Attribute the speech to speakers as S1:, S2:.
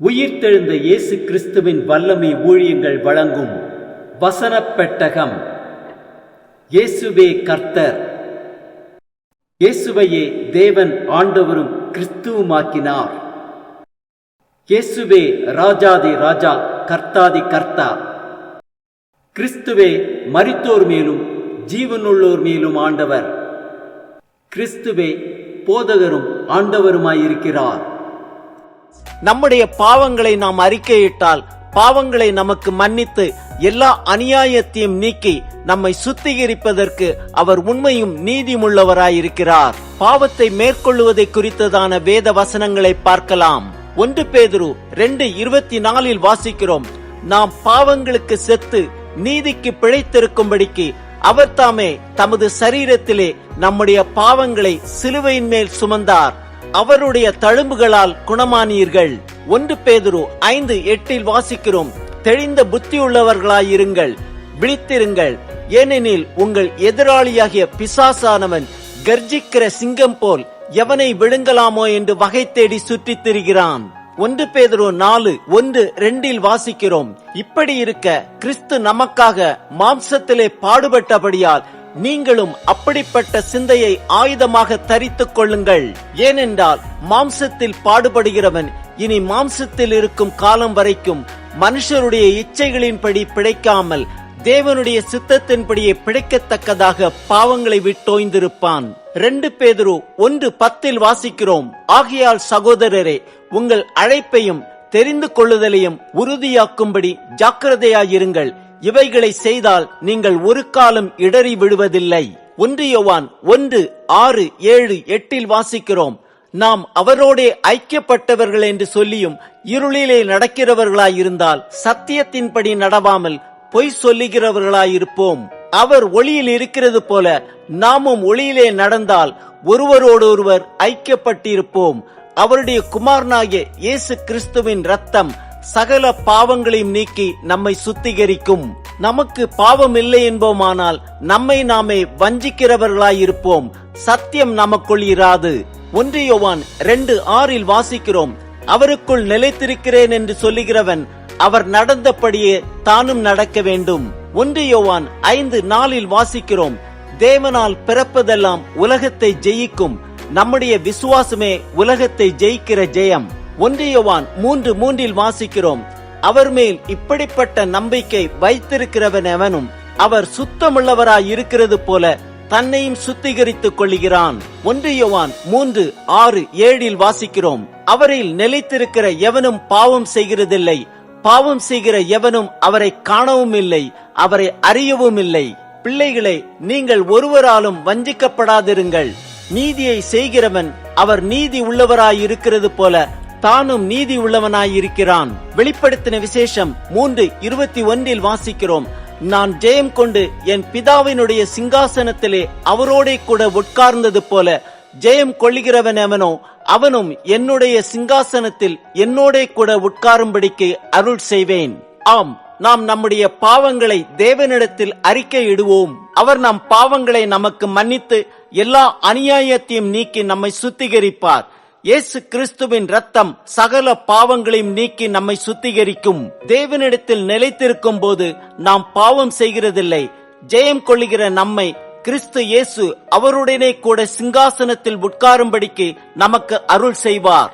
S1: உயிர்த்தெழுந்த இயேசு கிறிஸ்துவின் வல்லமை ஊழியங்கள் வழங்கும் வசனப் பெட்டகம். இயேசுவே கர்த்தர். இயேசுவையே தேவன் ஆண்டவரும் கிறிஸ்துவுமாக்கினார். இயேசுவே ராஜாதி ராஜா, கர்த்தாதி கர்த்தா. கிறிஸ்துவே மரித்தோர் மேலும் ஜீவனுள்ளோர் மேலும் ஆண்டவர். கிறிஸ்துவே போதகரும் ஆண்டவருமாயிருக்கிறார்.
S2: நம்முடைய பாவங்களை நாம் அறிக்கையிட்டால் பாவங்களை நமக்கு மன்னித்து எல்லா அநியாயத்தையும் நீக்கி நம்மை சுத்திகரிப்பதற்கு அவர் உண்மையும் நீதியுள்ளவராயிருக்கிறார். பாவத்தை மேற்கொள்ளுவதை குறித்ததான வேத வசனங்களை பார்க்கலாம். 1 பேதுரு 2:24 வாசிக்கிறோம், நாம் பாவங்களுக்கு செத்து நீதிக்கு பிழைத்திருக்கும்படிக்கு அவர் தாமே தமது சரீரத்திலே நம்முடைய பாவங்களை சிலுவையின் மேல் சுமந்தார், அவருடைய தழும்புகளால் குணமானீர்கள். 1 பேதுரு 5:8 வாசிக்கிறோம், தெளிந்த புத்தியுள்ளவர்களாயிருங்கள், விழித்திருங்கள், ஏனெனில் உங்கள் எதிராளியாகிய பிசாசானவன் கர்ஜிக்கிற சிங்கம் போல் எவனை விழுங்கலாமோ என்று வகை தேடி சுற்றித் திரிகிறான். 1 பேதுரு 4:1-2 வாசிக்கிறோம், இப்படி இருக்க கிறிஸ்து நமக்காக மாம்சத்திலே பாடுபட்டபடியால் நீங்களும் அப்படிப்பட்ட சிந்தையை ஆயுதமாக தரித்துக் கொள்ளுங்கள். ஏனென்றால் மாம்சத்தில் பாடுபடுகிறவன் இனி மாம்சத்தில் இருக்கும் காலம் வரைக்கும் மனுஷருடைய இச்சைகளின்படி பிழைக்காமல் தேவனுடைய சித்தத்தின்படியே பிழைக்கத்தக்கதாக பாவங்களை விட்டோய்ந்திருப்பான். 2 பேதுரு 1:10 வாசிக்கிறோம், ஆகையால் சகோதரரே, உங்கள் அழைப்பையும் தெரிந்து கொள்ளுதலையும் உறுதியாக்கும்படி ஜாக்கிரதையாயிருங்கள். இவைகளை செய்தால் நீங்கள் ஒரு காலம் இடறி விடுவதில்லை. 1 யோவான் 1:6-7 வாசிக்கிறோம், நாம் அவரோடே ஐக்கியப்பட்டவர்கள் என்று சொல்லியும் இருளிலே நடக்கிறவர்களாயிருந்தால் சத்தியத்தின்படி நடவாமல் பொய் சொல்லுகிறவர்களாயிருப்போம். அவர் ஒளியில் இருக்கிறது போல நாமும் ஒளியிலே நடந்தால் ஒருவரோடொருவர் ஐக்கியப்பட்டிருப்போம். அவருடைய குமாரனாகிய இயேசு கிறிஸ்துவின் இரத்தம் சகல பாவங்களையும் நீக்கி நம்மை சுத்திகரிக்கும். நமக்கு பாவம் இல்லை என்போமானால் நம்மை நாமே வஞ்சிக்கிறவர்களாயிருப்போம், சத்தியம் நமக்குள் இராது. 1 யோவான் 2:6 வாசிக்கிறோம், அவருக்குள் நிலைத்திருக்கிறேன் என்று சொல்லுகிறவன் அவர் நடந்தபடியே தானும் நடக்க வேண்டும். 1 யோவான் 5:4 வாசிக்கிறோம், தேவனால் பிறப்பதெல்லாம் உலகத்தை ஜெயிக்கும், நம்முடைய விசுவாசமே உலகத்தை ஜெயிக்கிற ஜெயம். 1 யோவான் 3:3 வாசிக்கிறோம், அவர் மேல் இப்படிப்பட்ட நம்பிக்கை வைத்திருக்கிறவன் எவனும் அவர் சுத்தமுள்ளவராய் இருக்கிறது போல தன்னையும் சுத்திகரித்துக் கொள்கிறான். 1 யோவான் 3:6-7 வாசிக்கிறோம், அவரில் நிலைத்திருக்கிற எவனும் பாவம் செய்கிறதில்லை, பாவம் செய்கிற எவனும் அவரை காணவும் இல்லை, அவரை அறியவும் இல்லை. பிள்ளைகளை, நீங்கள் ஒருவராலும் வஞ்சிக்கப்படாதிருங்கள். நீதியை செய்கிறவன் அவர் நீதி உள்ளவராயிருக்கிறது போல தானும் நீதி உள்ளவனாயிருக்கிறான். வெளிப்படுத்தின விசேஷம் 3:21 வாசிக்கிறோம், நான் ஜெயம் கொண்டு என் பிதாவினுடைய சிங்காசனத்திலே அவரோடே கூட உட்கார்ந்தது போல ஜெயம் கொள்ளுகிறவன் எவனோ அவனும் என்னுடைய சிங்காசனத்தில் என்னோடே கூட உட்காரும்படிக்கு அருள் செய்வேன். ஆம், நாம் நம்முடைய பாவங்களை தேவனிடத்தில் அறிக்கையிடுவோம். அவர் நம் பாவங்களை நமக்கு மன்னித்து எல்லா அநியாயத்தையும் நீக்கி நம்மை சுத்திகரிப்பார். இயேசு கிறிஸ்துவின் இரத்தம் சகல பாவங்களையும் நீக்கி நம்மை சுத்திகரிக்கும். தேவனிடத்தில் நிலைத்திருக்கும் போது நாம் பாவம் செய்கிறதில்லை. ஜெயம் கொள்ளுகிற நம்மை கிறிஸ்து இயேசு அவருடனே கூட சிங்காசனத்தில் உட்காரும்படிக்கு நமக்கு அருள் செய்வார்.